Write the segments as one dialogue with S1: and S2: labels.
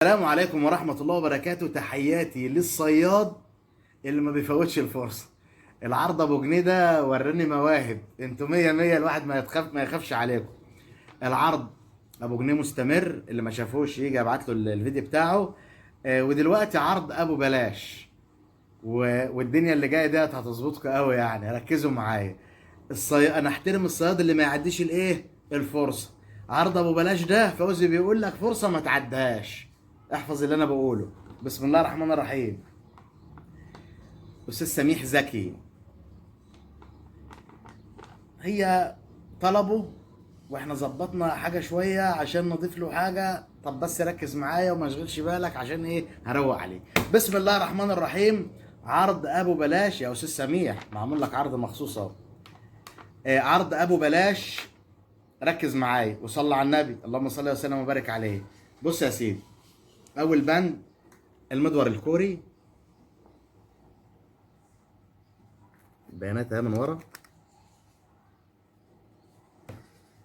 S1: السلام عليكم ورحمة الله وبركاته. تحياتي للصياد اللي ما بيفوتش الفرصة. العرض ابو جنيه ده وراني مواهب، انتوا مية مية، الواحد ما يخافش عليكم. العرض ابو جنيه مستمر، اللي ما شافوش يجي ابعت له الفيديو بتاعه. ودلوقتي عرض ابو بلاش. والدنيا اللي جايه ديت هتظبطكم قوي، يعني ركزوا معايا. انا احترم الصياد اللي ما يعديش الفرصه. عرض ابو بلاش ده فوزي بيقول لك فرصه ما تعديهاش. احفظ اللي انا بقوله. بسم الله الرحمن الرحيم. استاذ سميح زكي، هي طلبه واحنا ظبطنا حاجه شويه عشان نضيف له حاجه. طب بس ركز معايا وما تشغلش بالك، عشان ايه؟ هروق عليك. بسم الله الرحمن الرحيم. عرض ابو بلاش يا استاذ سميح، معمول لك عرض مخصوص اهو. عرض ابو بلاش. ركز معايا وصلى على النبي، اللهم صل وسلم وبارك عليه. بص يا سيدي، اول بند المدور الكوري، البيانات اهي من ورا.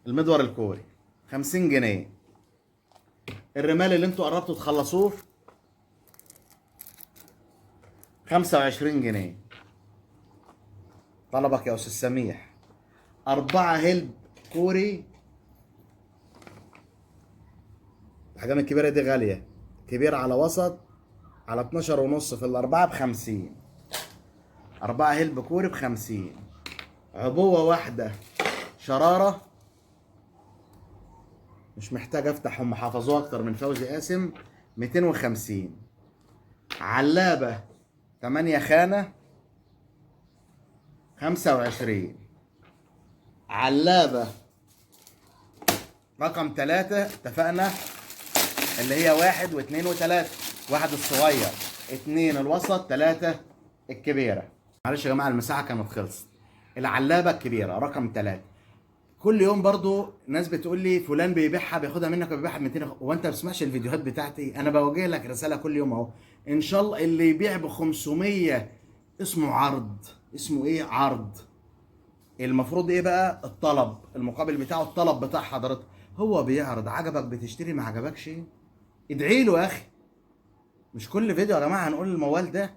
S1: المدور الكوري 50 جنيه. الرمال اللي انتوا قربتوا تخلصوه 25 جنيه. طلبك يا استاذ سميح 4 هلب كوري. الحجم الكبيرة دي غالية، كبير على وسط على 12 ونص، في الأربعة ب50. 4 هلب كوري ب50. عبوة واحدة شرارة، مش محتاج افتح، هم حافظوها اكتر من فوزي قاسم، 250. علابة 8 خانة 25. علابة رقم 3 اتفقنا، اللي هي 1 و2 و3. 1 الصغير، 2 الوسط، 3 الكبيرة. معلش يا جماعة المساحة كانت خلصت. العلابة الكبيرة رقم 3. كل يوم برضو ناس بتقول لي فلان بيبيعها بياخدها منك وبيبيعها ب 200. هو انت ما بتسمعش الفيديوهات بتاعتي؟ انا بوجه لك رسالة كل يوم اهو. ان شاء الله اللي يبيع ب 500 اسمه عرض. اسمه ايه؟ عرض. المفروض ايه بقى؟ الطلب المقابل بتاعه، الطلب بتاع حضرتك. هو بيعرض، عجبك بتشتري، ما عجبكش ادعي له يا اخي. مش كل فيديو يا جماعه هنقول الموال ده.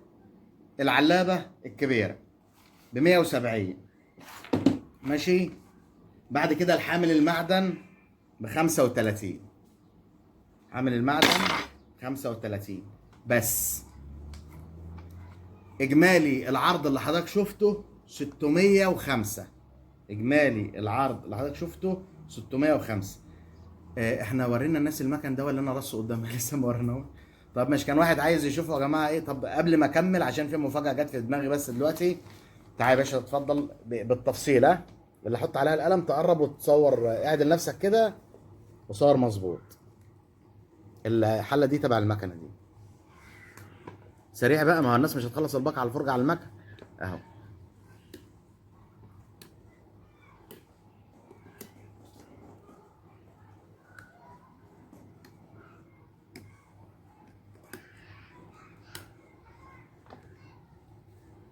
S1: العلابه الكبيره ب 170. ماشي. بعد كده الحامل المعدن ب 35. حامل المعدن 35 بس. اجمالي العرض اللي حضرتك شفته 605. اجمالي العرض اللي حضرتك شفته 605. احنا ورينا الناس المكن ده ولا انا راسه قدامها لسه ما وريناهوش؟ طب مش كان واحد عايز يشوفه يا جماعه ايه؟ طب قبل ما اكمل، عشان في مفاجاه جت في دماغي بس دلوقتي. تعالى يا باشا اتفضل بالتفصيل، ها. اللي حط عليها القلم تقرب وتصور، اعدل نفسك كده وصور مظبوط. الحله دي تبع المكنه دي. سريع بقى، ما هو الناس مش هتخلص الباقه على الفرجه على المكن اهو.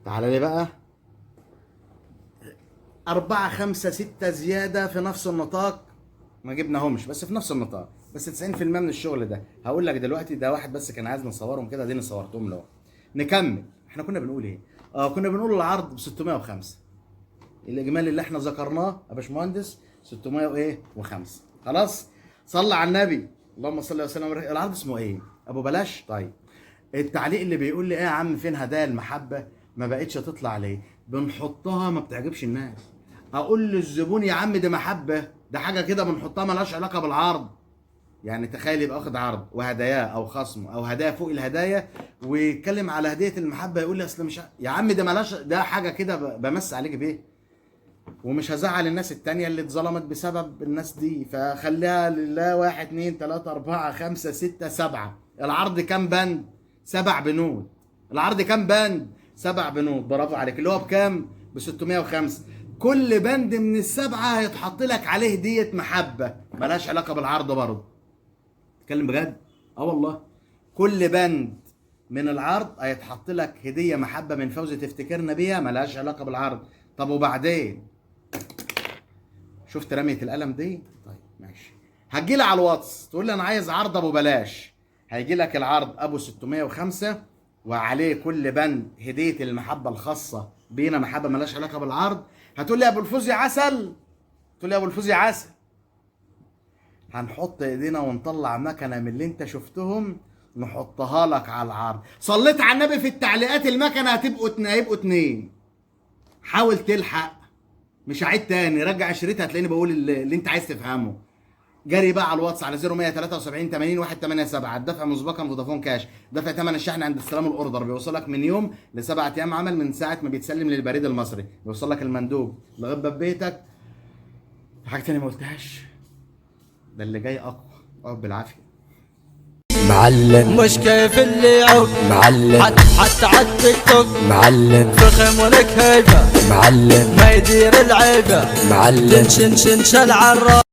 S1: تعالى لي بقى. 4 5 6 زيادة في نفس النطاق. ما جبناهمش بس في نفس النطاق، بس 90% من الشغل ده هقول لك دلوقتي. ده واحد بس كان عايز نصورهم كده، دي صورتهم له. نكمل. احنا كنا بنقول ايه؟ كنا بنقول العرض ب 605. الاجمالي اللي احنا ذكرناه يا باشمهندس 600 وايه و5. خلاص. صلى على النبي، اللهم صل وسلم وبارك. العرض اسمه ايه؟ ابو بلاش. طيب التعليق اللي بيقول لي ايه يا عم فين هدايا المحبه؟ ما بقتش تطلع ليه؟ بنحطها ما بتعجبش الناس. اقول للزبون يا عم دي محبه، ده حاجه كده بنحطها ملهاش علاقه بالعرض. يعني تخيل يبقى واخد عرض وهداياه او خصم او هدايا فوق الهدايا، ويتكلم على هديه المحبه يقول لي اصل مش يا عم ده ملهاش، ده حاجه كده بمس عليك بيه. ومش هزعل الناس التانية اللي اتظلمت بسبب الناس دي، فخليها لله. 1 2 3 4 5 6 7. العرض كام بند؟ 7 بنود. العرض كام بند؟ 7 بنود. برافو عليك. اللي هو بكام؟ ب 605. كل بند من السبعة هيتحط لك عليه هدية محبة ملهاش علاقة بالعرض برضه. اتكلم بجد؟ اه والله. كل بند من العرض هيتحط لك هدية محبة من فوزي تفتكرنا بيها ملهاش علاقة بالعرض. طب وبعدين؟ شفت رمية القلم دي؟ طيب ماشي. هتجيلي على الواتس تقول لي انا عايز عرض ابو بلاش. هيجي لك العرض ابو 605 وعليه كل بند هديه المحبه الخاصه بينا، محبه مالهاش علاقه بالعرض. هتقول لي يا ابو الفوزي عسل، تقول لي يا ابو الفوزي عسل. هنحط ايدينا ونطلع مكنه من اللي انت شفتهم نحطها لك على العرض. صليت على النبي في التعليقات، المكنه هيبقوا اتنين. حاول تلحق، مش هعيد تاني، رجع الشريط هتلاقيني بقول اللي انت عايز تفهمه. جري بقى على الواتس على 0173 80 187. الدفع مسبقا فودافون كاش، دفع ثمن الشحن عند استلام الاوردر بيوصلك من يوم ل7 ايام عمل من ساعه ما بيتسلم للبريد المصري، بيوصل لك المندوب لغايه باب بيتك. في حاجه تانيه ما قلتهاش، ده اللي جاي اقوى، اقعد بالعافيه.
S2: معلم مش كيف اللي عوق معلم، حتى على التيك توك معلم، فخم ولك هيبه معلم، ما يدير العيبه معلم، شن العراق.